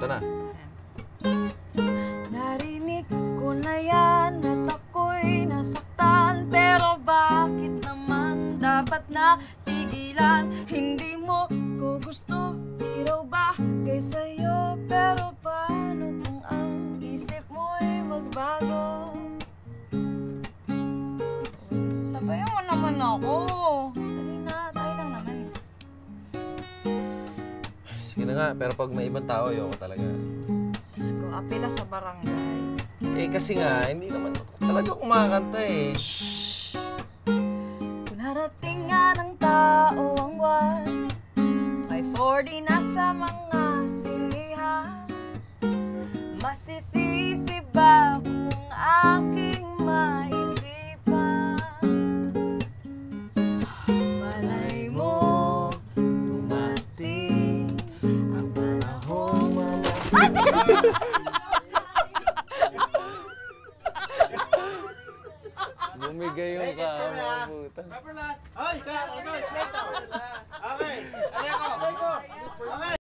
ito na. Narinig ko na yan at ako'y nasaktan, pero bakit naman dapat na tigilan? Hindi mo ko gusto, di raw bagay sa'yo, pero paano kung ang isip mo'y magbago? Sabayan mo naman ako. Dali na, tayo lang naman eh. Sige na nga, pero pag may ibang tao, ayoko talaga. Diyos ko, apela sa barangay. Eh kasi nga, hindi naman ako talaga kumakanta eh. Shhh! Kung narating nga ng tao ang buwan, 5:40 na sa mga silihan, masisisi ba kung aking maisipan? Malay mo, dumating ang panahong Bumigay yung kamabutan. Ay, ito, ito, ito. Okay. Okay.